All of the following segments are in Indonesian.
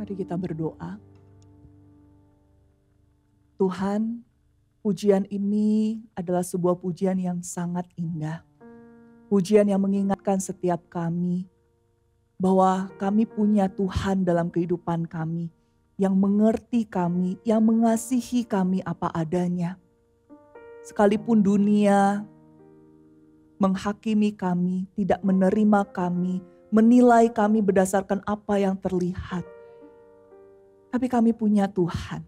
Mari kita berdoa. Tuhan, pujian ini adalah sebuah pujian yang sangat indah. Pujian yang mengingatkan setiap kami bahwa kami punya Tuhan dalam kehidupan kami, yang mengerti kami, yang mengasihi kami apa adanya. Sekalipun dunia menghakimi kami, tidak menerima kami, menilai kami berdasarkan apa yang terlihat. Tapi kami punya Tuhan.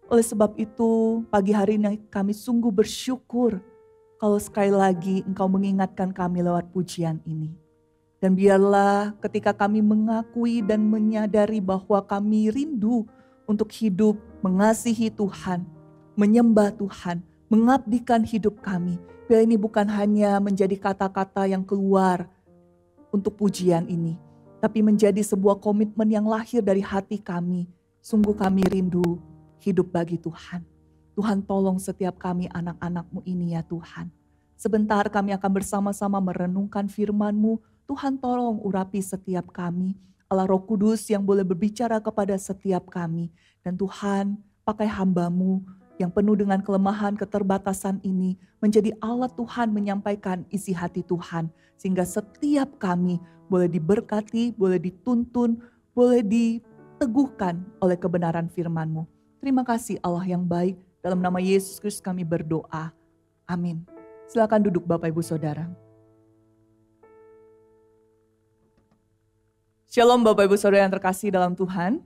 Oleh sebab itu, pagi hari ini kami sungguh bersyukur kalau sekali lagi Engkau mengingatkan kami lewat pujian ini. Dan biarlah ketika kami mengakui dan menyadari bahwa kami rindu untuk hidup mengasihi Tuhan, menyembah Tuhan, mengabdikan hidup kami. Biar ini bukan hanya menjadi kata-kata yang keluar untuk pujian ini, tapi menjadi sebuah komitmen yang lahir dari hati kami. Sungguh kami rindu hidup bagi Tuhan. Tuhan tolong setiap kami anak-anak-Mu ini ya Tuhan. Sebentar kami akan bersama-sama merenungkan firman-Mu. Tuhan tolong urapi setiap kami. Allah Roh Kudus yang boleh berbicara kepada setiap kami. Dan Tuhan pakai hamba-Mu yang penuh dengan kelemahan, keterbatasan ini menjadi alat Tuhan menyampaikan isi hati Tuhan. Sehingga setiap kami boleh diberkati, boleh dituntun, boleh diteguhkan oleh kebenaran firman-Mu. Terima kasih Allah yang baik, dalam nama Yesus Kristus kami berdoa. Amin. Silakan duduk Bapak Ibu Saudara. Shalom Bapak Ibu Saudara yang terkasih dalam Tuhan.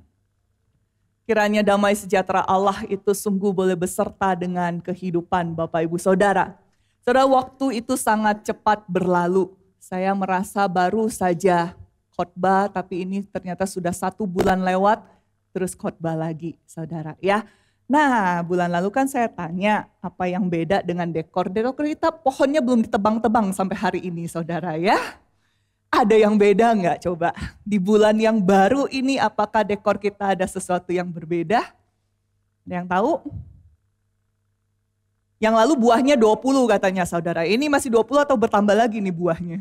Kiranya damai sejahtera Allah itu sungguh boleh beserta dengan kehidupan Bapak Ibu Saudara. Saudara, waktu itu sangat cepat berlalu. Saya merasa baru saja khotbah, tapi ini ternyata sudah 1 bulan lewat. Terus khotbah lagi saudara ya. Nah bulan lalu kan saya tanya apa yang beda dengan dekor. Dekor kita pohonnya belum ditebang-tebang sampai hari ini saudara ya. Ada yang beda nggak coba? Di bulan yang baru ini apakah dekor kita ada sesuatu yang berbeda? Ada yang tahu? Yang lalu buahnya 20 katanya saudara. Ini masih 20 atau bertambah lagi nih buahnya?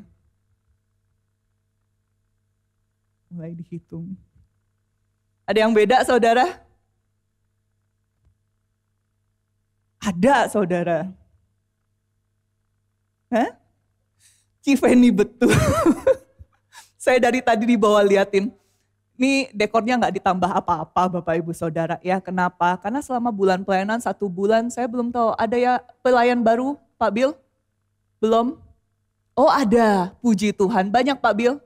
Mulai dihitung. Ada yang beda saudara? Ada saudara. Hah? Cifeni betul. Saya dari tadi di bawah liatin. Ini dekornya gak ditambah apa-apa Bapak Ibu Saudara. Ya kenapa? Karena selama bulan pelayanan 1 bulan saya belum tahu. Ada ya pelayan baru Pak Bill? Belum? Oh ada, puji Tuhan. Banyak Pak Bill?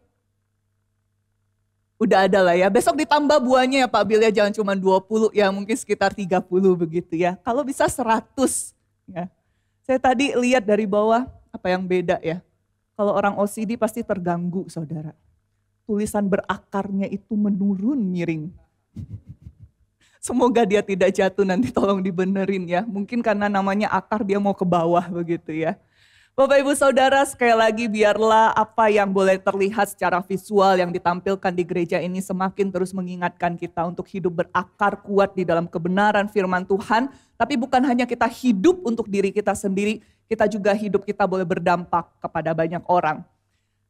Udah ada lah ya, besok ditambah buahnya ya Pak Bill ya, jangan cuma 20 ya, mungkin sekitar 30 begitu ya. Kalau bisa 100 ya. Saya tadi lihat dari bawah, apa yang beda ya. Kalau orang OCD pasti terganggu saudara. Tulisan berakarnya itu menurun miring. Semoga dia tidak jatuh, nanti tolong dibenerin ya. Mungkin karena namanya akar dia mau ke bawah begitu ya. Bapak Ibu Saudara, sekali lagi biarlah apa yang boleh terlihat secara visual yang ditampilkan di gereja ini semakin terus mengingatkan kita untuk hidup berakar kuat di dalam kebenaran firman Tuhan. Tapi bukan hanya kita hidup untuk diri kita sendiri, kita juga hidup kita boleh berdampak kepada banyak orang.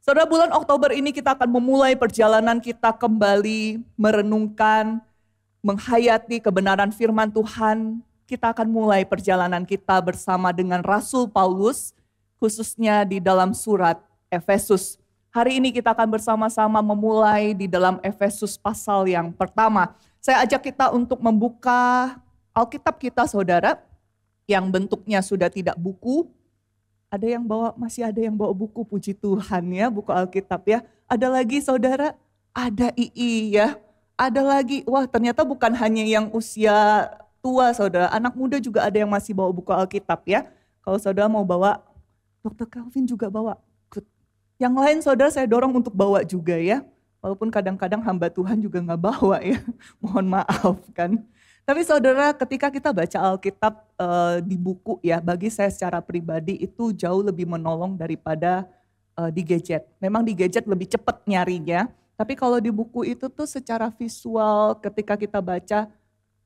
Saudara, bulan Oktober ini kita akan memulai perjalanan kita kembali merenungkan, menghayati kebenaran firman Tuhan. Kita akan mulai perjalanan kita bersama dengan Rasul Paulus, khususnya di dalam surat Efesus. Hari ini kita akan bersama-sama memulai di dalam Efesus pasal yang pertama. Saya ajak kita untuk membuka Alkitab kita saudara, yang bentuknya sudah tidak buku. Ada yang bawa, masih ada yang bawa buku, puji Tuhan ya, buku Alkitab ya. Ada lagi saudara, ada II ya. Ada lagi, wah ternyata bukan hanya yang usia tua saudara, anak muda juga ada yang masih bawa buku Alkitab ya. Kalau saudara mau bawa, Dr. Calvin juga bawa. Yang lain saudara saya dorong untuk bawa juga ya. Walaupun kadang-kadang hamba Tuhan juga gak bawa ya. Mohon maaf kan. Tapi saudara ketika kita baca Alkitab di buku ya. Bagi saya secara pribadi itu jauh lebih menolong daripada di gadget. Memang di gadget lebih cepat nyarinya. Tapi kalau di buku itu tuh secara visual ketika kita baca.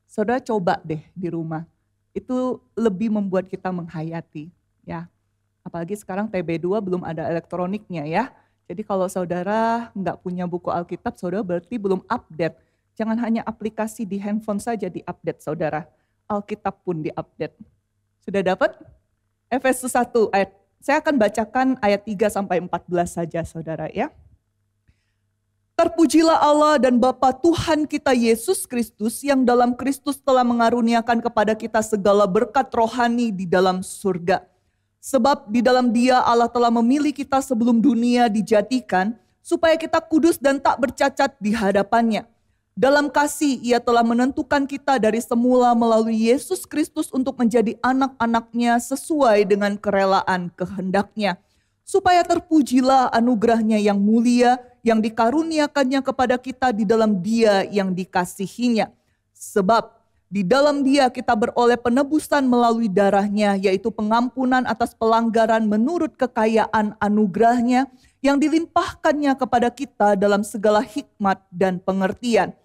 Saudara coba deh di rumah. Itu lebih membuat kita menghayati ya. Apalagi sekarang TB2 belum ada elektroniknya ya. Jadi kalau saudara nggak punya buku Alkitab, saudara berarti belum update. Jangan hanya aplikasi di handphone saja di-update saudara. Alkitab pun di-update. Sudah dapat? Efesus 1 ayat. Saya akan bacakan ayat 3 sampai 14 saja saudara ya. Terpujilah Allah dan Bapa Tuhan kita Yesus Kristus yang dalam Kristus telah mengaruniakan kepada kita segala berkat rohani di dalam surga. Sebab di dalam Dia Allah telah memilih kita sebelum dunia dijadikan supaya kita kudus dan tak bercacat di hadapannya. Dalam kasih Ia telah menentukan kita dari semula melalui Yesus Kristus untuk menjadi anak-anaknya sesuai dengan kerelaan kehendak-Nya. Supaya terpujilah anugerah-Nya yang mulia yang dikaruniakannya kepada kita di dalam Dia yang dikasihinya. Sebab di dalam Dia kita beroleh penebusan melalui darah-Nya, yaitu pengampunan atas pelanggaran menurut kekayaan anugerah-Nya yang dilimpahkannya kepada kita dalam segala hikmat dan pengertian.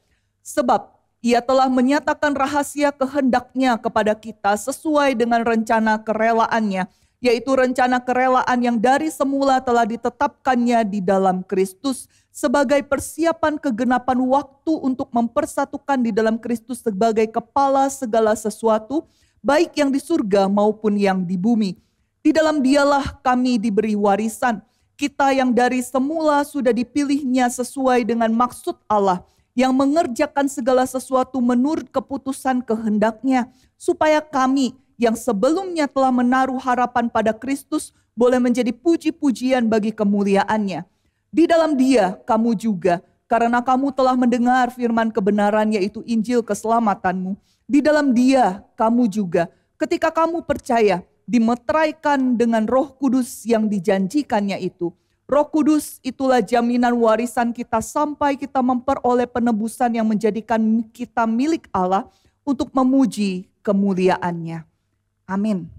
Sebab Ia telah menyatakan rahasia kehendak-Nya kepada kita sesuai dengan rencana kerelaannya, yaitu rencana kerelaan yang dari semula telah ditetapkannya di dalam Kristus sebagai persiapan kegenapan waktu untuk mempersatukan di dalam Kristus sebagai kepala segala sesuatu, baik yang di surga maupun yang di bumi. Di dalam Dialah kami diberi warisan, kita yang dari semula sudah dipilihnya sesuai dengan maksud Allah, yang mengerjakan segala sesuatu menurut keputusan kehendak-Nya, supaya kami yang sebelumnya telah menaruh harapan pada Kristus boleh menjadi puji-pujian bagi kemuliaan-Nya. Di dalam Dia kamu juga, karena kamu telah mendengar firman kebenaran yaitu Injil keselamatanmu. Di dalam Dia kamu juga, ketika kamu percaya, dimeteraikan dengan Roh Kudus yang dijanjikannya itu. Roh Kudus itulah jaminan warisan kita sampai kita memperoleh penebusan yang menjadikan kita milik Allah untuk memuji kemuliaan-Nya. Amin.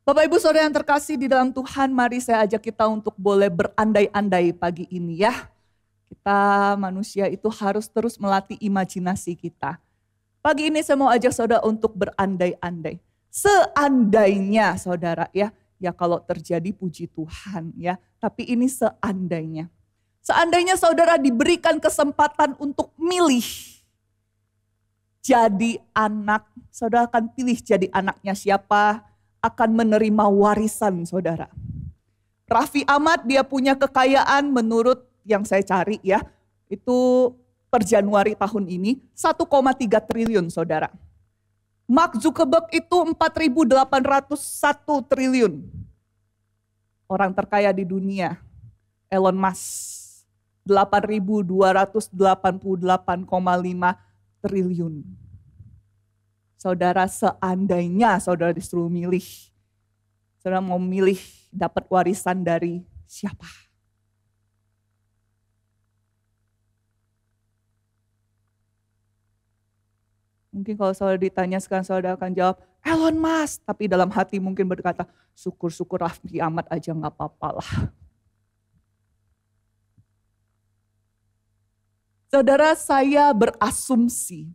Bapak Ibu Saudara yang terkasih di dalam Tuhan, mari saya ajak kita untuk boleh berandai-andai pagi ini ya. Kita manusia itu harus terus melatih imajinasi kita. Pagi ini saya mau ajak saudara untuk berandai-andai. Seandainya saudara ya kalau terjadi puji Tuhan ya. Tapi ini seandainya. Seandainya saudara diberikan kesempatan untuk milih jadi anak, saudara akan pilih jadi anaknya siapa, akan menerima warisan saudara. Raffi Ahmad dia punya kekayaan menurut yang saya cari ya, itu per Januari tahun ini 1,3 triliun saudara. Mark Zuckerberg itu 4.801 triliun. Orang terkaya di dunia, Elon Musk 8.288,5 triliun. Saudara, seandainya saudara disuruh milih, saudara mau milih dapat warisan dari siapa? Mungkin kalau saudara ditanya sekarang saudara akan jawab Elon Musk, tapi dalam hati mungkin berkata syukur-syukur Raffi Ahmad aja gak apa-apa lah. Saudara, saya berasumsi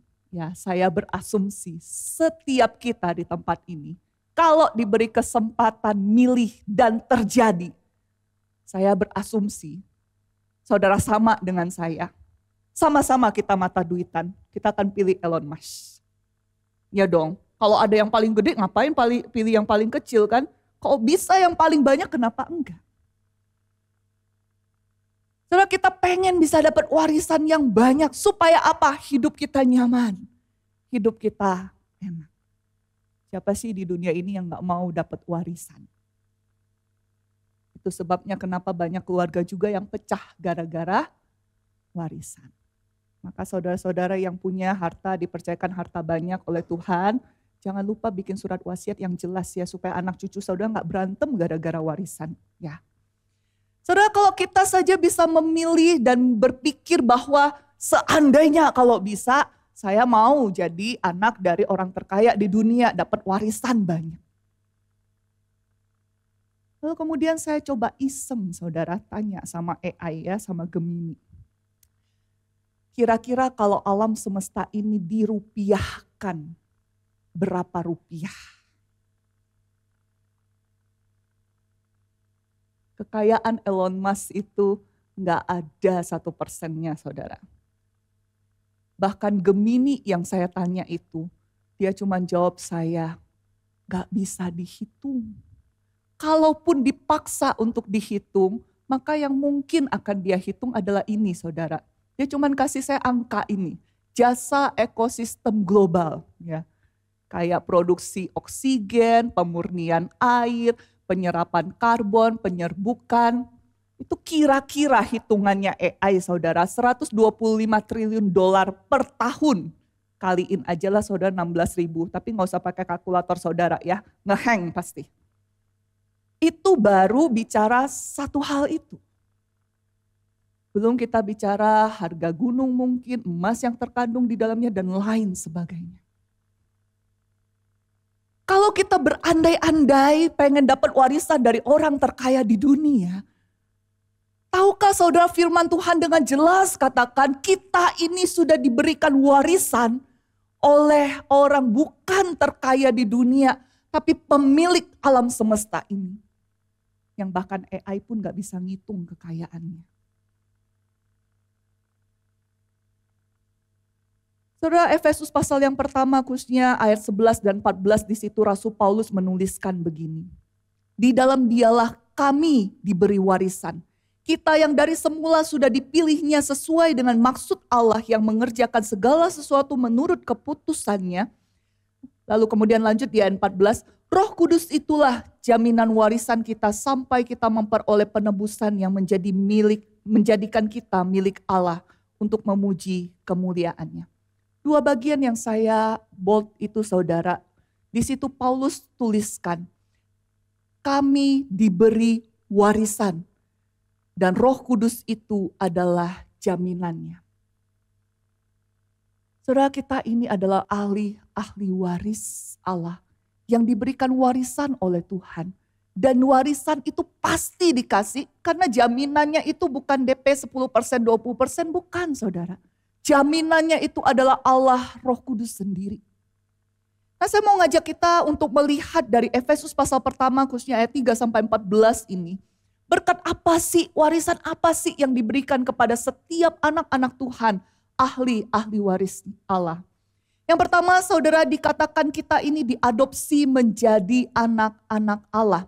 setiap kita di tempat ini, kalau diberi kesempatan milih dan terjadi, saya berasumsi, saudara sama dengan saya, sama-sama kita mata duitan, kita akan pilih Elon Musk. Ya dong, kalau ada yang paling gede ngapain pilih yang paling kecil kan? Kalau bisa yang paling banyak kenapa enggak? Saudara, kita pengen bisa dapat warisan yang banyak. Supaya apa? Hidup kita nyaman. Hidup kita enak. Siapa sih di dunia ini yang gak mau dapat warisan? Itu sebabnya kenapa banyak keluarga juga yang pecah gara-gara warisan. Maka saudara-saudara yang punya harta, dipercayakan harta banyak oleh Tuhan, jangan lupa bikin surat wasiat yang jelas ya, supaya anak cucu saudara gak berantem gara-gara warisan. Ya. Saudara, kalau kita saja bisa memilih dan berpikir bahwa seandainya kalau bisa, saya mau jadi anak dari orang terkaya di dunia, dapat warisan banyak. Lalu kemudian saya coba iseng, saudara, tanya sama AI ya, sama Gemini. Kira-kira kalau alam semesta ini dirupiahkan, berapa rupiah? Kekayaan Elon Musk itu nggak ada 1%-nya, saudara. Bahkan Gemini yang saya tanya itu, dia cuma jawab saya, nggak bisa dihitung. Kalaupun dipaksa untuk dihitung, maka yang mungkin akan dia hitung adalah ini, saudara. Dia cuma kasih saya angka ini, jasa ekosistem global, ya. Kayak produksi oksigen, pemurnian air, penyerapan karbon, penyerbukan. Itu kira-kira hitungannya AI, saudara, 125 triliun dolar per tahun. Kaliin aja lah, saudara, 16.000. Tapi nggak usah pakai kalkulator, saudara, ya. Ngeheng pasti. Itu baru bicara satu hal itu. Belum kita bicara harga gunung mungkin, emas yang terkandung di dalamnya, dan lain sebagainya. Kalau kita berandai-andai pengen dapat warisan dari orang terkaya di dunia, tahukah saudara firman Tuhan dengan jelas katakan kita ini sudah diberikan warisan oleh orang bukan terkaya di dunia, tapi pemilik alam semesta ini. Yang bahkan AI pun gak bisa ngitung kekayaannya. Saudara, Efesus pasal yang pertama khususnya ayat 11 dan 14 di situ Rasul Paulus menuliskan begini. Di dalam dialah kami diberi warisan. Kita yang dari semula sudah dipilihnya sesuai dengan maksud Allah yang mengerjakan segala sesuatu menurut keputusannya. Lalu kemudian lanjut di ayat 14. Roh Kudus itulah jaminan warisan kita sampai kita memperoleh penebusan yang menjadikan kita milik Allah untuk memuji kemuliaannya. Dua bagian yang saya bold itu, saudara. Di situ Paulus tuliskan, kami diberi warisan. Dan Roh Kudus itu adalah jaminannya. Saudara, kita ini adalah ahli waris Allah yang diberikan warisan oleh Tuhan. Dan warisan itu pasti dikasih karena jaminannya itu bukan DP 10%, 20%, bukan, saudara. Jaminannya itu adalah Allah Roh Kudus sendiri. Nah, saya mau ngajak kita untuk melihat dari Efesus pasal pertama khususnya ayat 3-14 ini. Berkat apa sih, warisan apa sih yang diberikan kepada setiap anak-anak Tuhan, ahli waris Allah. Yang pertama, saudara, dikatakan kita ini diadopsi menjadi anak-anak Allah.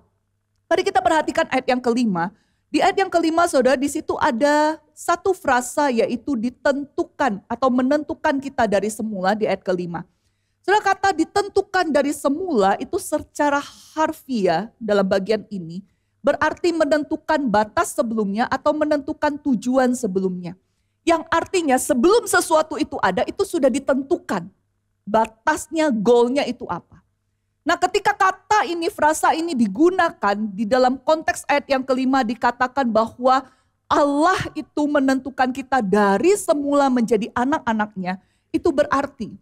Mari kita perhatikan ayat yang kelima. Di ayat yang kelima, saudara, di situ ada satu frasa yaitu ditentukan atau menentukan kita dari semula di ayat kelima. Saudara, kata ditentukan dari semula itu secara harfiah dalam bagian ini berarti menentukan batas sebelumnya atau menentukan tujuan sebelumnya. Yang artinya sebelum sesuatu itu ada itu sudah ditentukan batasnya, goalnya itu apa. Nah, ketika kata ini, frasa ini digunakan di dalam konteks ayat yang kelima dikatakan bahwa Allah itu menentukan kita dari semula menjadi anak-anaknya. Itu berarti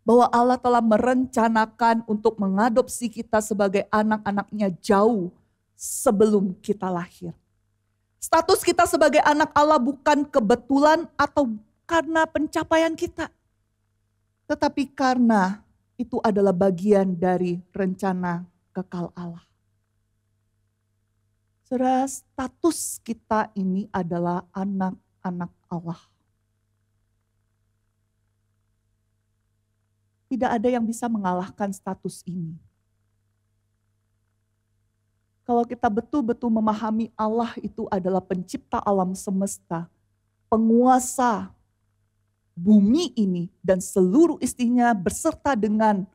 bahwa Allah telah merencanakan untuk mengadopsi kita sebagai anak-anaknya jauh sebelum kita lahir. Status kita sebagai anak Allah bukan kebetulan atau karena pencapaian kita. Tetapi karena itu adalah bagian dari rencana kekal Allah. Saudara, status kita ini adalah anak-anak Allah. Tidak ada yang bisa mengalahkan status ini. Kalau kita betul-betul memahami Allah itu adalah pencipta alam semesta, penguasa bumi ini dan seluruh isinya beserta dengan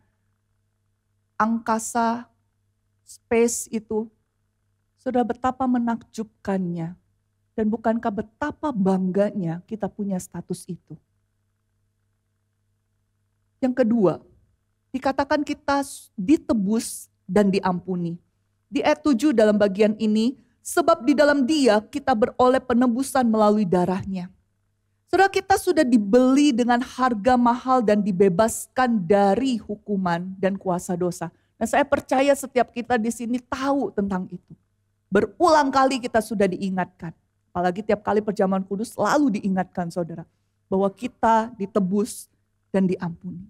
angkasa, space itu, sudah betapa menakjubkannya. Dan bukankah betapa bangganya kita punya status itu. Yang kedua, dikatakan kita ditebus dan diampuni. Di ayat 7 dalam bagian ini, sebab di dalam Dia kita beroleh penebusan melalui darahnya. Saudara, kita sudah dibeli dengan harga mahal dan dibebaskan dari hukuman dan kuasa dosa. Nah, saya percaya setiap kita di sini tahu tentang itu. Berulang kali kita sudah diingatkan. Apalagi tiap kali perjamuan kudus selalu diingatkan, saudara, bahwa kita ditebus dan diampuni.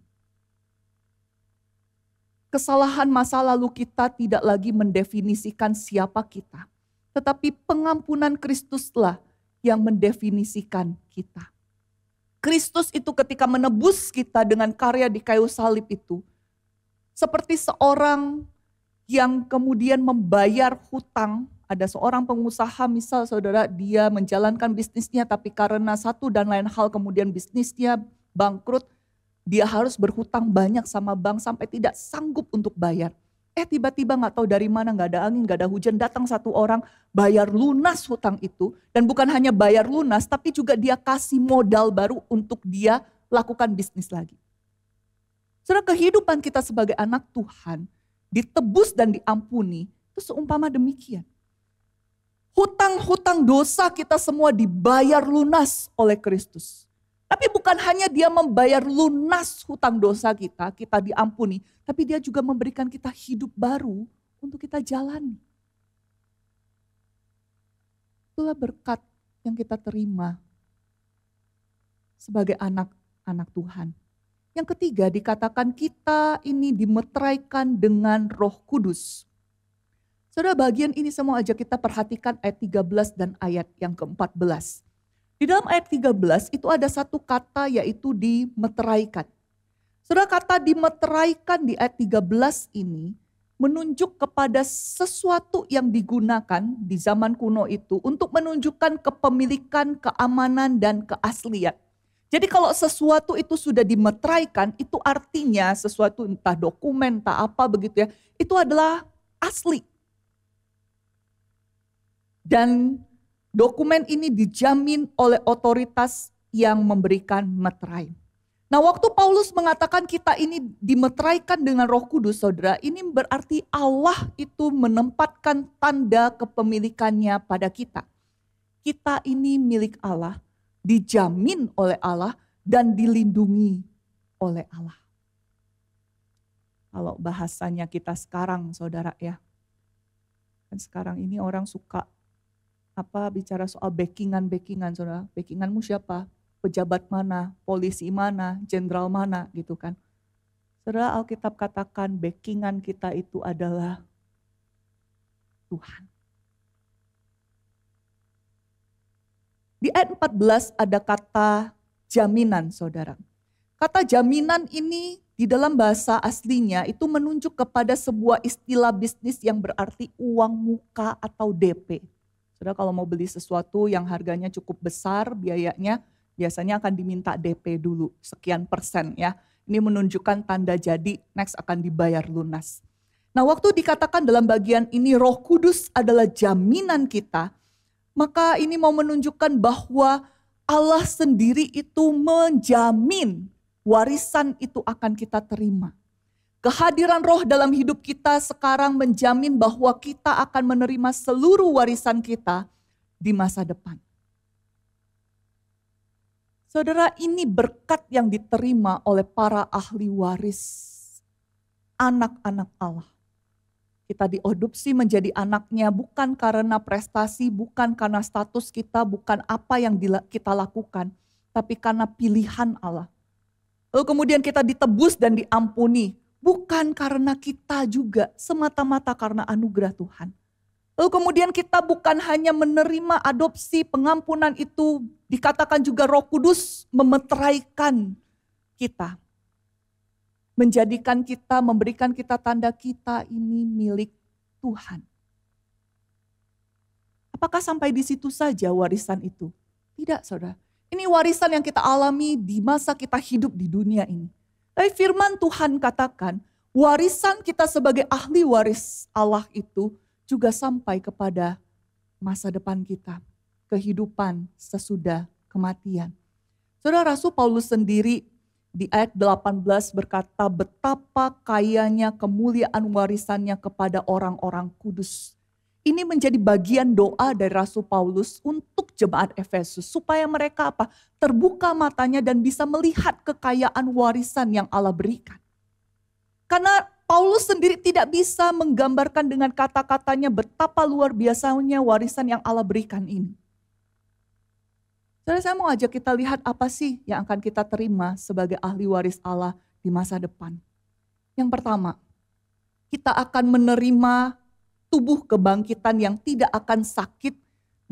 Kesalahan masa lalu kita tidak lagi mendefinisikan siapa kita. tetapi pengampunan Kristuslah yang mendefinisikan kita. Kristus itu ketika menebus kita dengan karya di kayu salib itu, seperti seorang yang kemudian membayar hutang. Ada seorang pengusaha, misal saudara, dia menjalankan bisnisnya, tapi karena satu dan lain hal kemudian bisnisnya bangkrut, dia harus berhutang banyak sama bank sampai tidak sanggup untuk bayar. Tiba-tiba gak tahu dari mana, gak ada angin, gak ada hujan, datang satu orang bayar lunas hutang itu. Dan bukan hanya bayar lunas, tapi juga dia kasih modal baru untuk dia lakukan bisnis lagi. Saudara, kehidupan kita sebagai anak Tuhan, ditebus dan diampuni, itu seumpama demikian. Hutang-hutang dosa kita semua dibayar lunas oleh Kristus. Tapi bukan hanya dia membayar lunas hutang dosa kita, kita diampuni. Tapi dia juga memberikan kita hidup baru untuk kita jalani. Itulah berkat yang kita terima sebagai anak-anak Tuhan. Yang ketiga dikatakan kita ini dimeteraikan dengan Roh Kudus. Saudara, bagian ini semua aja kita perhatikan ayat 13 dan ayat yang ke-14. Di dalam ayat 13 itu ada satu kata yaitu dimeteraikan. Saudara, kata dimeteraikan di ayat 13 ini menunjuk kepada sesuatu yang digunakan di zaman kuno itu untuk menunjukkan kepemilikan, keamanan, dan keaslian. Jadi kalau sesuatu itu sudah dimeteraikan, itu artinya sesuatu entah dokumen, entah apa begitu ya, itu adalah asli. Dan dokumen ini dijamin oleh otoritas yang memberikan meterai. Nah, waktu Paulus mengatakan kita ini dimeteraikan dengan Roh Kudus, saudara, ini berarti Allah itu menempatkan tanda kepemilikannya pada kita. Kita ini milik Allah, dijamin oleh Allah, dan dilindungi oleh Allah. Kalau bahasanya kita sekarang, saudara ya, kan sekarang ini orang suka bicara soal backingan, saudara. Backinganmu siapa? Pejabat mana? Polisi mana? Jenderal mana? Gitu kan. Saudara, Alkitab katakan backingan kita itu adalah Tuhan. Di ayat 14 ada kata jaminan, saudara. Kata jaminan ini di dalam bahasa aslinya itu menunjuk kepada sebuah istilah bisnis yang berarti uang muka atau DP. Saudara, kalau mau beli sesuatu yang harganya cukup besar biayanya, biasanya akan diminta DP dulu, sekian persen ya. Ini menunjukkan tanda jadi, next akan dibayar lunas. Nah, waktu dikatakan dalam bagian ini Roh Kudus adalah jaminan kita, maka ini mau menunjukkan bahwa Allah sendiri itu menjamin warisan itu akan kita terima. Kehadiran Roh dalam hidup kita sekarang menjamin bahwa kita akan menerima seluruh warisan kita di masa depan. Saudara, ini berkat yang diterima oleh para ahli waris, anak-anak Allah. Kita diadopsi menjadi anaknya bukan karena prestasi, bukan karena status kita, bukan apa yang kita lakukan, tapi karena pilihan Allah. Lalu kemudian kita ditebus dan diampuni. Bukan karena kita juga, semata-mata karena anugerah Tuhan. Lalu kemudian kita bukan hanya menerima adopsi, pengampunan itu dikatakan juga Roh Kudus memeteraikan kita. Menjadikan kita, memberikan kita tanda kita ini milik Tuhan. Apakah sampai di situ saja warisan itu? Tidak, saudara. Ini warisan yang kita alami di masa kita hidup di dunia ini. Tapi firman Tuhan katakan, warisan kita sebagai ahli waris Allah itu juga sampai kepada masa depan kita. Kehidupan sesudah kematian. Saudara, Rasul Paulus sendiri di ayat 18 berkata, betapa kayanya kemuliaan warisannya kepada orang-orang kudus. Ini menjadi bagian doa dari Rasul Paulus untuk jemaat Efesus. Supaya mereka terbuka matanya dan bisa melihat kekayaan warisan yang Allah berikan. Karena Paulus sendiri tidak bisa menggambarkan dengan kata-katanya betapa luar biasanya warisan yang Allah berikan ini. Saya mau ajak kita lihat apa sih yang akan kita terima sebagai ahli waris Allah di masa depan. Yang pertama, kita akan menerima tubuh kebangkitan yang tidak akan sakit,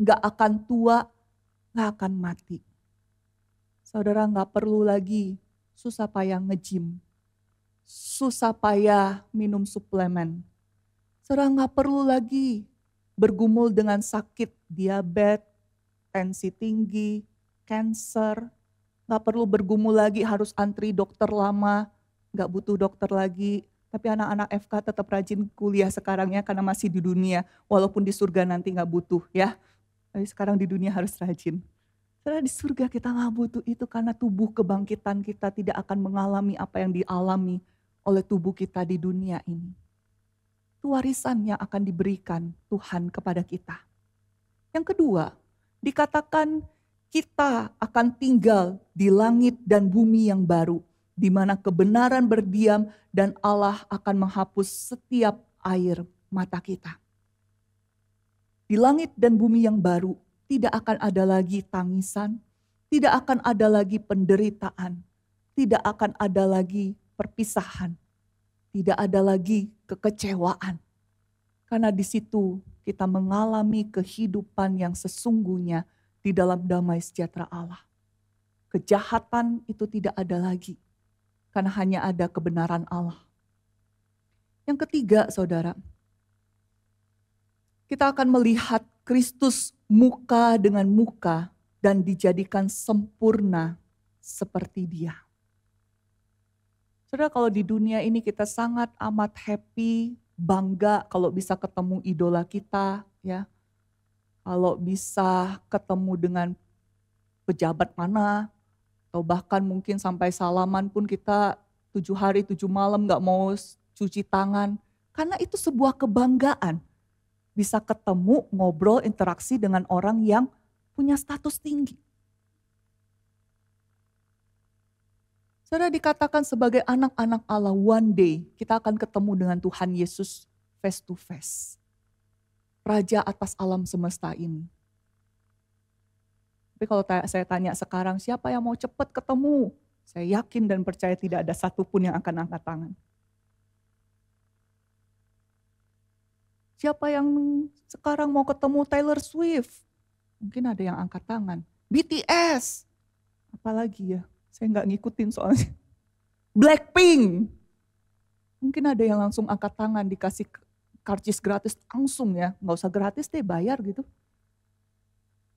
gak akan tua, gak akan mati. Saudara gak perlu lagi susah payah nge-gym, susah payah minum suplemen. Saudara gak perlu lagi bergumul dengan sakit, diabetes, tensi tinggi, cancer. Gak perlu bergumul lagi harus antri dokter lama, gak butuh dokter lagi. Tapi anak-anak FK tetap rajin kuliah sekarang ya karena masih di dunia. Walaupun di surga nanti gak butuh ya. Tapi sekarang di dunia harus rajin. Karena di surga kita gak butuh itu karena tubuh kebangkitan kita tidak akan mengalami apa yang dialami oleh tubuh kita di dunia ini. Itu warisan yang akan diberikan Tuhan kepada kita. Yang kedua, dikatakan kita akan tinggal di langit dan bumi yang baru, di mana kebenaran berdiam dan Allah akan menghapus setiap air mata kita. Di langit dan bumi yang baru tidak akan ada lagi tangisan, tidak akan ada lagi penderitaan, tidak akan ada lagi perpisahan, tidak ada lagi kekecewaan. Karena di situ kita mengalami kehidupan yang sesungguhnya di dalam damai sejahtera Allah. Kejahatan itu tidak ada lagi, karena hanya ada kebenaran Allah. Yang ketiga, saudara, kita akan melihat Kristus muka dengan muka dan dijadikan sempurna seperti Dia. Saudara, kalau di dunia ini kita sangat amat happy, bangga kalau bisa ketemu idola kita, ya. Kalau bisa ketemu dengan pejabat mana, atau bahkan mungkin sampai salaman pun kita 7 hari 7 malam gak mau cuci tangan. Karena itu sebuah kebanggaan. Bisa ketemu, ngobrol, interaksi dengan orang yang punya status tinggi. Saudara, dikatakan sebagai anak-anak Allah, one day kita akan ketemu dengan Tuhan Yesus face to face. Raja atas alam semesta ini. Tapi kalau saya tanya sekarang, siapa yang mau cepat ketemu? Saya yakin dan percaya tidak ada satupun yang akan angkat tangan. Siapa yang sekarang mau ketemu Taylor Swift? Mungkin ada yang angkat tangan. BTS. Apalagi ya, saya nggak ngikutin soalnya. Blackpink. Mungkin ada yang langsung angkat tangan dikasih karcis gratis langsung ya, nggak usah gratis deh, bayar gitu.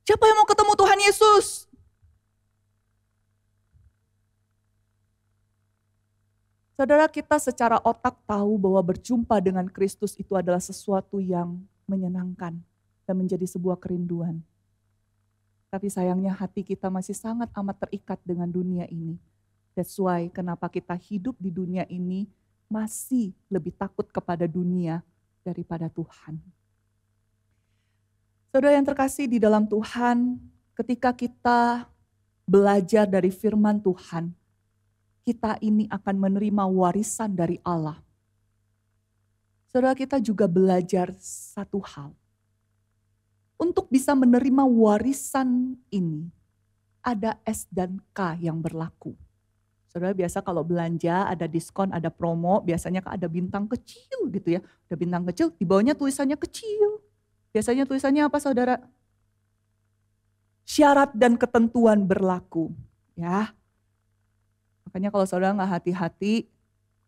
Siapa yang mau ketemu Tuhan Yesus? Saudara, kita secara otak tahu bahwa berjumpa dengan Kristus itu adalah sesuatu yang menyenangkan dan menjadi sebuah kerinduan. Tapi sayangnya hati kita masih sangat amat terikat dengan dunia ini. That's why kenapa kita hidup di dunia ini masih lebih takut kepada dunia daripada Tuhan. Saudara yang terkasih di dalam Tuhan, ketika kita belajar dari firman Tuhan, kita ini akan menerima warisan dari Allah. Saudara, kita juga belajar satu hal. Untuk bisa menerima warisan ini, ada S dan K yang berlaku. Saudara, biasa kalau belanja ada diskon, ada promo, biasanya ada bintang kecil gitu ya. Ada bintang kecil, di bawahnya tulisannya kecil. Biasanya tulisannya apa, saudara? Syarat dan ketentuan berlaku. Ya. Makanya kalau saudara nggak hati-hati,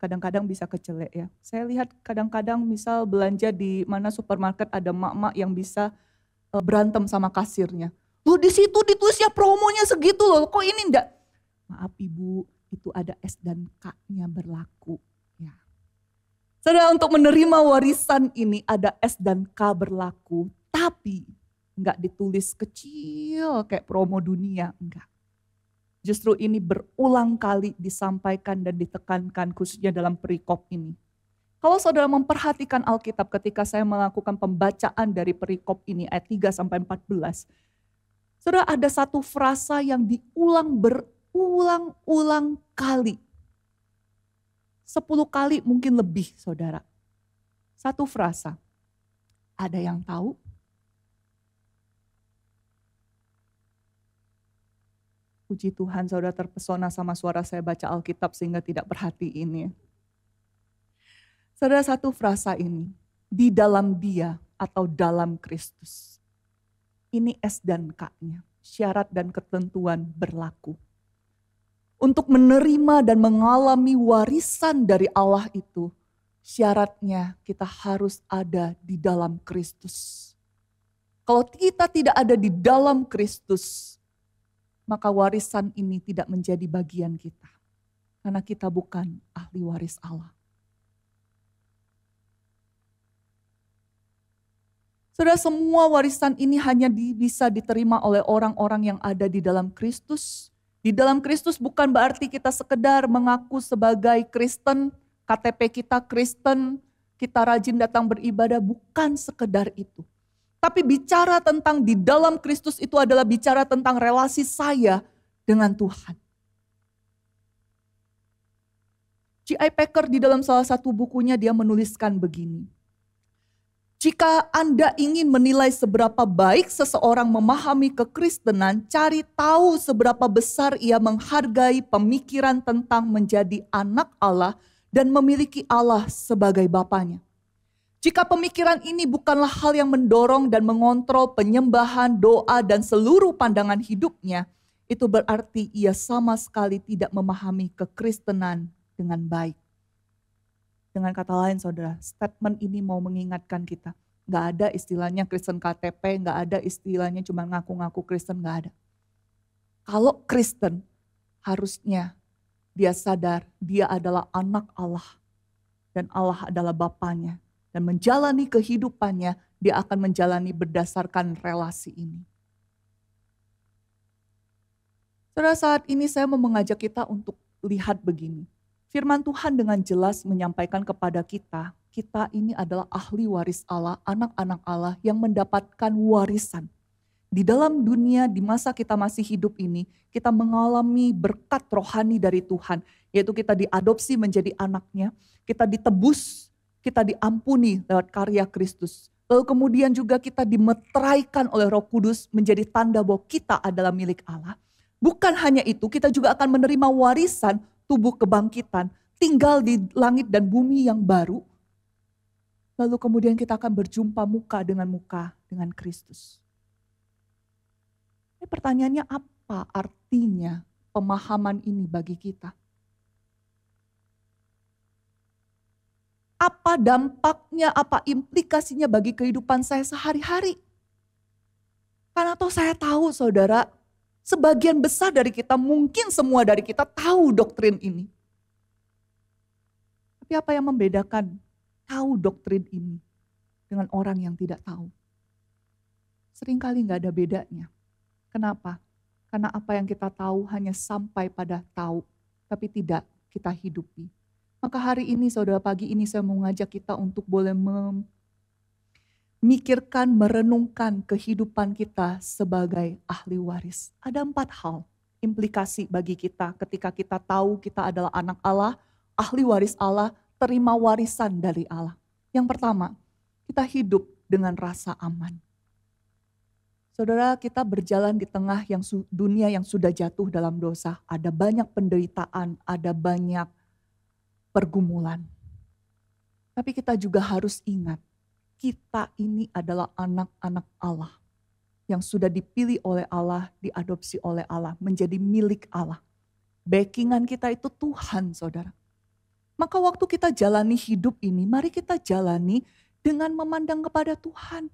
kadang-kadang bisa kecelek ya. Saya lihat kadang-kadang misal belanja di mana supermarket ada mak-mak yang bisa berantem sama kasirnya. Loh, di situ ditulisnya promonya segitu loh, kok ini enggak? Maaf ibu, itu ada S dan K-nya berlaku. Ya. Saudara, untuk menerima warisan ini ada S dan K berlaku, tapi enggak ditulis kecil kayak promo dunia, enggak. Justru ini berulang kali disampaikan dan ditekankan khususnya dalam perikop ini. Kalau saudara memperhatikan Alkitab ketika saya melakukan pembacaan dari perikop ini ayat 3-14, saudara ada satu frasa yang diulang berulang-ulang kali. 10 kali mungkin lebih, saudara. Satu frasa. Ada yang tahu? Puji Tuhan, saudara terpesona sama suara saya baca Alkitab sehingga tidak perhatiin ya. Saudara, satu frasa ini. di dalam Dia atau dalam Kristus. Ini S dan K-nya, syarat dan ketentuan berlaku. Untuk menerima dan mengalami warisan dari Allah itu, syaratnya kita harus ada di dalam Kristus. Kalau kita tidak ada di dalam Kristus, maka warisan ini tidak menjadi bagian kita. Karena kita bukan ahli waris Allah. Saudara, semua warisan ini hanya bisa diterima oleh orang-orang yang ada di dalam Kristus. Di dalam Kristus bukan berarti kita sekedar mengaku sebagai Kristen, KTP kita Kristen, kita rajin datang beribadah, bukan sekedar itu. Tapi bicara tentang di dalam Kristus itu adalah bicara tentang relasi saya dengan Tuhan. J.I. Packer di dalam salah satu bukunya dia menuliskan begini. Jika Anda ingin menilai seberapa baik seseorang memahami kekristenan, cari tahu seberapa besar ia menghargai pemikiran tentang menjadi anak Allah dan memiliki Allah sebagai Bapanya. Jika pemikiran ini bukanlah hal yang mendorong dan mengontrol penyembahan, doa, dan seluruh pandangan hidupnya, itu berarti ia sama sekali tidak memahami kekristenan dengan baik. Dengan kata lain saudara, statement ini mau mengingatkan kita. Gak ada istilahnya Kristen KTP, gak ada istilahnya cuma ngaku-ngaku Kristen, gak ada. Kalau Kristen, harusnya dia sadar dia adalah anak Allah. Dan Allah adalah Bapanya. Dan menjalani kehidupannya, dia akan menjalani berdasarkan relasi ini. Saudara, saat ini saya mau mengajak kita untuk lihat begini. Firman Tuhan dengan jelas menyampaikan kepada kita, kita ini adalah ahli waris Allah, anak-anak Allah yang mendapatkan warisan. Di dalam dunia, di masa kita masih hidup ini, kita mengalami berkat rohani dari Tuhan, yaitu kita diadopsi menjadi anaknya, kita ditebus, kita diampuni lewat karya Kristus. Lalu kemudian juga kita dimeteraikan oleh Roh Kudus menjadi tanda bahwa kita adalah milik Allah. Bukan hanya itu, kita juga akan menerima warisan tubuh kebangkitan, tinggal di langit dan bumi yang baru. Lalu kemudian kita akan berjumpa muka dengan Kristus. Pertanyaannya apa artinya pemahaman ini bagi kita? Apa dampaknya, apa implikasinya bagi kehidupan saya sehari-hari? Karena saya tahu saudara, sebagian besar dari kita, mungkin semua dari kita tahu doktrin ini. Tapi apa yang membedakan tahu doktrin ini dengan orang yang tidak tahu? Seringkali gak ada bedanya. Kenapa? Karena apa yang kita tahu hanya sampai pada tahu, tapi tidak kita hidupi. Maka hari ini saudara, pagi ini saya mau ngajak kita untuk boleh memikirkan, merenungkan kehidupan kita sebagai ahli waris. Ada 4 hal implikasi bagi kita ketika kita tahu kita adalah anak Allah, ahli waris Allah, terima warisan dari Allah. Yang pertama, kita hidup dengan rasa aman. Saudara, kita berjalan di tengah dunia yang sudah jatuh dalam dosa. Ada banyak penderitaan, ada banyak pergumulan. Tapi kita juga harus ingat, kita ini adalah anak-anak Allah yang sudah dipilih oleh Allah, diadopsi oleh Allah, menjadi milik Allah. Backingan kita itu Tuhan, saudara. Maka waktu kita jalani hidup ini, mari kita jalani dengan memandang kepada Tuhan.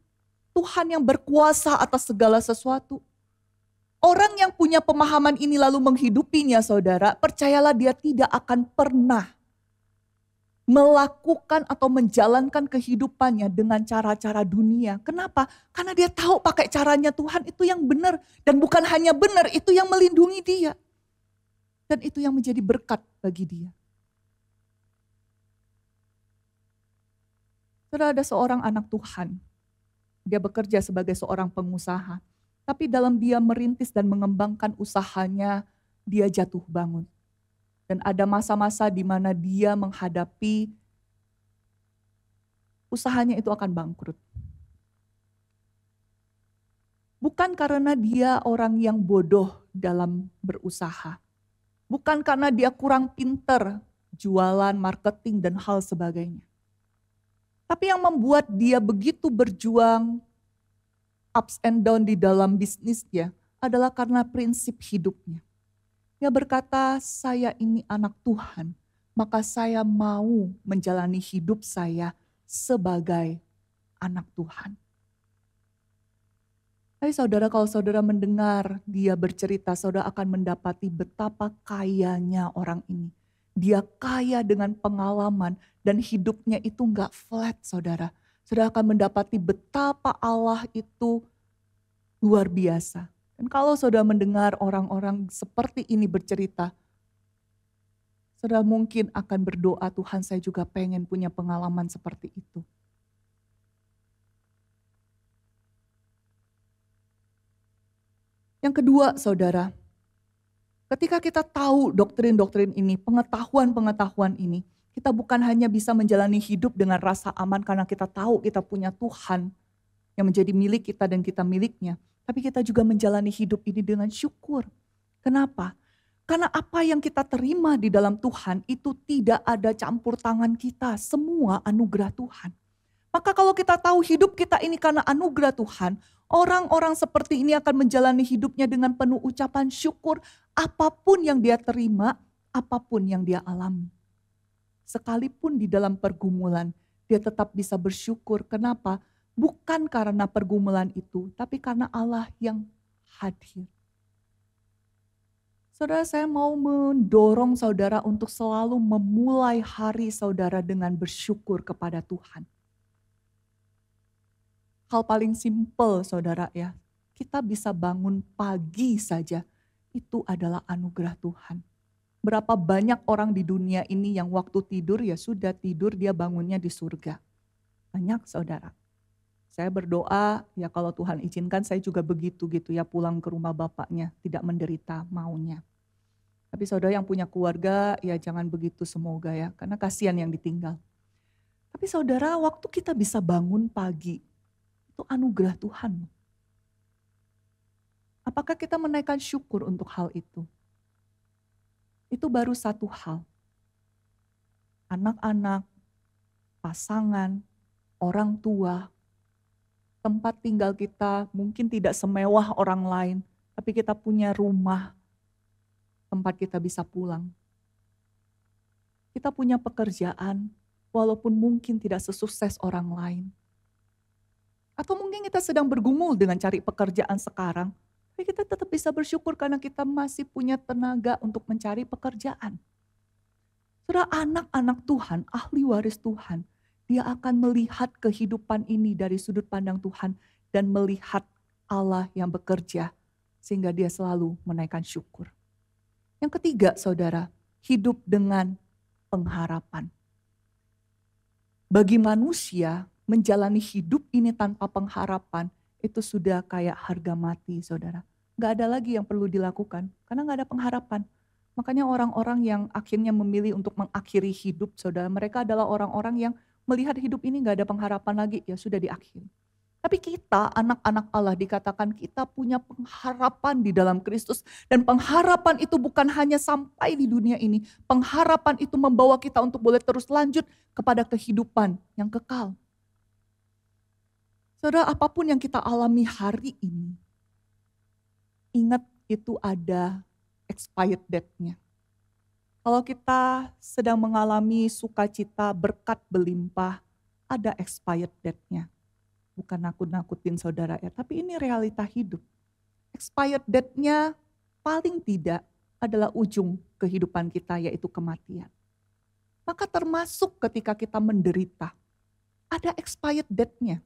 Tuhan yang berkuasa atas segala sesuatu. Orang yang punya pemahaman ini lalu menghidupinya, saudara, percayalah dia tidak akan pernah melakukan atau menjalankan kehidupannya dengan cara-cara dunia. Kenapa? Karena dia tahu pakai caranya Tuhan itu yang benar. Dan bukan hanya benar, itu yang melindungi dia. Dan itu yang menjadi berkat bagi dia. Saudara, ada seorang anak Tuhan. Dia bekerja sebagai seorang pengusaha. Tapi dalam dia merintis dan mengembangkan usahanya, dia jatuh bangun. Dan ada masa-masa di mana dia menghadapi usahanya itu akan bangkrut. Bukan karena dia orang yang bodoh dalam berusaha. Bukan karena dia kurang pinter jualan, marketing, dan hal sebagainya. Tapi yang membuat dia begitu berjuang ups and down di dalam bisnisnya adalah karena prinsip hidupnya. Dia berkata, saya ini anak Tuhan, maka saya mau menjalani hidup saya sebagai anak Tuhan. Tapi saudara, kalau saudara mendengar dia bercerita, saudara akan mendapati betapa kayanya orang ini. Dia kaya dengan pengalaman dan hidupnya itu enggak flat, saudara. Saudara akan mendapati betapa Allah itu luar biasa. Dan kalau saudara mendengar orang-orang seperti ini bercerita, saudara mungkin akan berdoa, Tuhan saya juga pengen punya pengalaman seperti itu. Yang kedua, saudara, ketika kita tahu doktrin-doktrin ini, pengetahuan-pengetahuan ini, kita bukan hanya bisa menjalani hidup dengan rasa aman karena kita tahu kita punya Tuhan yang menjadi milik kita dan kita miliknya. Tapi kita juga menjalani hidup ini dengan syukur. Kenapa? Karena apa yang kita terima di dalam Tuhan itu tidak ada campur tangan kita, semua anugerah Tuhan. Maka kalau kita tahu hidup kita ini karena anugerah Tuhan, orang-orang seperti ini akan menjalani hidupnya dengan penuh ucapan syukur apapun yang dia terima, apapun yang dia alami. Sekalipun di dalam pergumulan, dia tetap bisa bersyukur. Kenapa? Bukan karena pergumulan itu, tapi karena Allah yang hadir. Saudara, saya mau mendorong saudara untuk selalu memulai hari saudara dengan bersyukur kepada Tuhan. Hal paling simpel saudara ya, kita bisa bangun pagi saja, itu adalah anugerah Tuhan. Berapa banyak orang di dunia ini yang waktu tidur ya sudah tidur, dia bangunnya di surga. Banyak saudara. Saya berdoa ya kalau Tuhan izinkan saya juga begitu gitu ya, pulang ke rumah bapaknya, tidak menderita maunya. Tapi saudara yang punya keluarga ya jangan begitu semoga ya, karena kasihan yang ditinggal. Tapi saudara, waktu kita bisa bangun pagi, itu anugerah Tuhan. Apakah kita menaikkan syukur untuk hal itu? Itu baru satu hal. Anak-anak, pasangan, orang tua, tempat tinggal kita mungkin tidak semewah orang lain, tapi kita punya rumah, tempat kita bisa pulang. Kita punya pekerjaan, walaupun mungkin tidak sesukses orang lain. Atau mungkin kita sedang bergumul dengan cari pekerjaan sekarang, tapi kita tetap bisa bersyukur karena kita masih punya tenaga untuk mencari pekerjaan. Saudara, anak-anak Tuhan, ahli waris Tuhan, dia akan melihat kehidupan ini dari sudut pandang Tuhan dan melihat Allah yang bekerja sehingga dia selalu menaikkan syukur. Yang ketiga, saudara, hidup dengan pengharapan. Bagi manusia, menjalani hidup ini tanpa pengharapan, itu sudah kayak harga mati, saudara. Gak ada lagi yang perlu dilakukan, karena gak ada pengharapan. Makanya orang-orang yang akhirnya memilih untuk mengakhiri hidup, saudara, mereka adalah orang-orang yang melihat hidup ini gak ada pengharapan lagi, ya sudah diakhiri. Tapi kita, anak-anak Allah, dikatakan kita punya pengharapan di dalam Kristus. Dan pengharapan itu bukan hanya sampai di dunia ini. Pengharapan itu membawa kita untuk boleh terus lanjut kepada kehidupan yang kekal. Saudara, apapun yang kita alami hari ini, ingat itu ada expired date-nya. Kalau kita sedang mengalami sukacita berkat berlimpah, ada expired date-nya. Bukan nakut-nakutin saudara ya, tapi ini realita hidup. Expired date-nya paling tidak adalah ujung kehidupan kita, yaitu kematian. Maka termasuk ketika kita menderita, ada expired date-nya.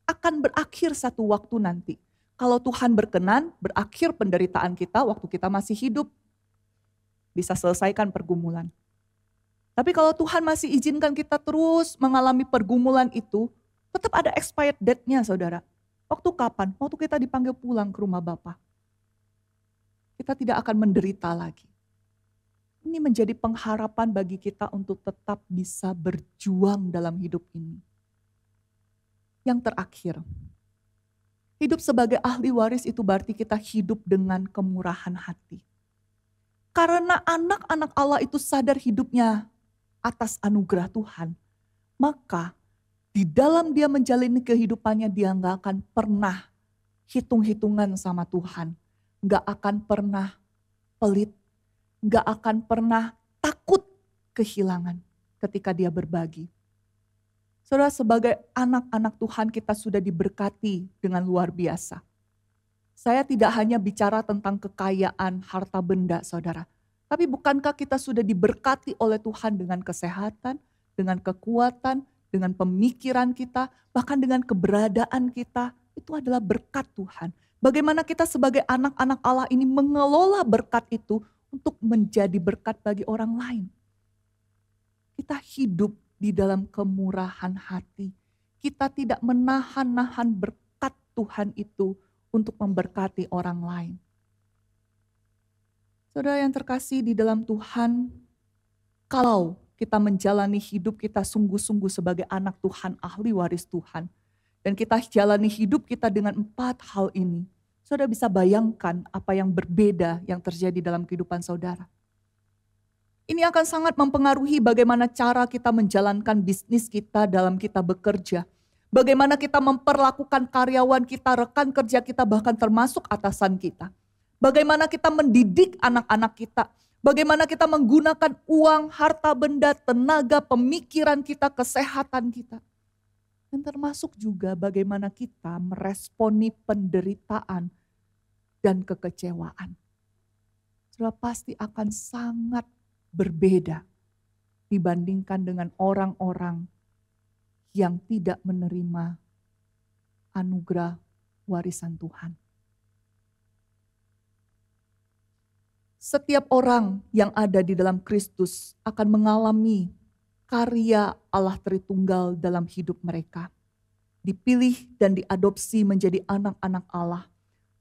Akan berakhir satu waktu nanti. Kalau Tuhan berkenan, berakhir penderitaan kita waktu kita masih hidup. Bisa selesaikan pergumulan. Tapi kalau Tuhan masih izinkan kita terus mengalami pergumulan itu, tetap ada expired date-nya, saudara. Waktu kapan? Waktu kita dipanggil pulang ke rumah Bapa. Kita tidak akan menderita lagi. Ini menjadi pengharapan bagi kita untuk tetap bisa berjuang dalam hidup ini. Yang terakhir, hidup sebagai ahli waris itu berarti kita hidup dengan kemurahan hati. Karena anak-anak Allah itu sadar hidupnya atas anugerah Tuhan, maka Di dalam dia menjalani kehidupannya, dia gak akan pernah hitung-hitungan sama Tuhan. Gak akan pernah pelit, gak akan pernah takut kehilangan ketika dia berbagi. Saudara, sebagai anak-anak Tuhan kita sudah diberkati dengan luar biasa. Saya tidak hanya bicara tentang kekayaan harta benda, saudara. Tapi bukankah kita sudah diberkati oleh Tuhan dengan kesehatan, dengan kekuatan, dengan pemikiran kita, bahkan dengan keberadaan kita. Itu adalah berkat Tuhan. Bagaimana kita sebagai anak-anak Allah ini mengelola berkat itu untuk menjadi berkat bagi orang lain. Kita hidup di dalam kemurahan hati. Kita tidak menahan-nahan berkat Tuhan itu untuk memberkati orang lain. Saudara yang terkasih di dalam Tuhan, kalau kita menjalani hidup kita sungguh-sungguh sebagai anak Tuhan, ahli waris Tuhan, dan kita jalani hidup kita dengan 4 hal ini, saudara bisa bayangkan apa yang berbeda yang terjadi dalam kehidupan saudara. Ini akan sangat mempengaruhi bagaimana cara kita menjalankan bisnis kita dalam kita bekerja. Bagaimana kita memperlakukan karyawan kita, rekan kerja kita, bahkan termasuk atasan kita. Bagaimana kita mendidik anak-anak kita. Bagaimana kita menggunakan uang, harta benda, tenaga, pemikiran kita, kesehatan kita. Dan termasuk juga bagaimana kita meresponi penderitaan dan kekecewaan. Sudah pasti akan sangat berbeda dibandingkan dengan orang-orang yang tidak menerima anugerah warisan Tuhan. Setiap orang yang ada di dalam Kristus akan mengalami karya Allah Tritunggal dalam hidup mereka. Dipilih dan diadopsi menjadi anak-anak Allah.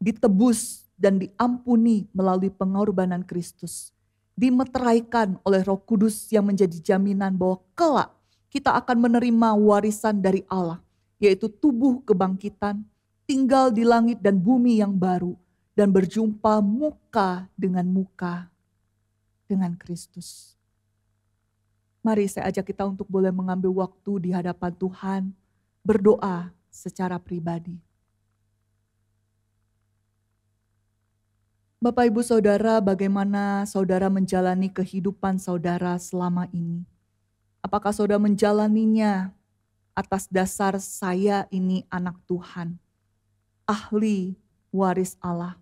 Ditebus dan diampuni melalui pengorbanan Kristus. Dimeteraikan oleh Roh Kudus yang menjadi jaminan bahwa kelak kita akan menerima warisan dari Allah, yaitu tubuh kebangkitan, tinggal di langit dan bumi yang baru, dan berjumpa muka dengan Kristus. Mari saya ajak kita untuk boleh mengambil waktu di hadapan Tuhan, berdoa secara pribadi. Bapak Ibu Saudara, bagaimana saudara menjalani kehidupan saudara selama ini? Apakah saudara menjalaninya atas dasar saya ini anak Tuhan, ahli waris Allah?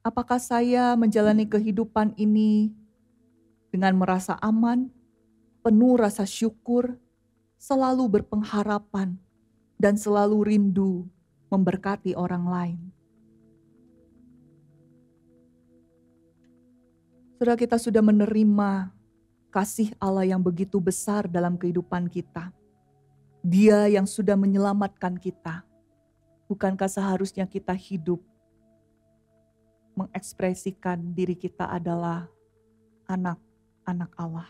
Apakah saya menjalani kehidupan ini dengan merasa aman, penuh rasa syukur, selalu berpengharapan, dan selalu rindu memberkati orang lain? Saudara, kita sudah menerima kasih Allah yang begitu besar dalam kehidupan kita. Dia yang sudah menyelamatkan kita. Bukankah seharusnya kita hidup mengekspresikan diri kita adalah anak-anak Allah?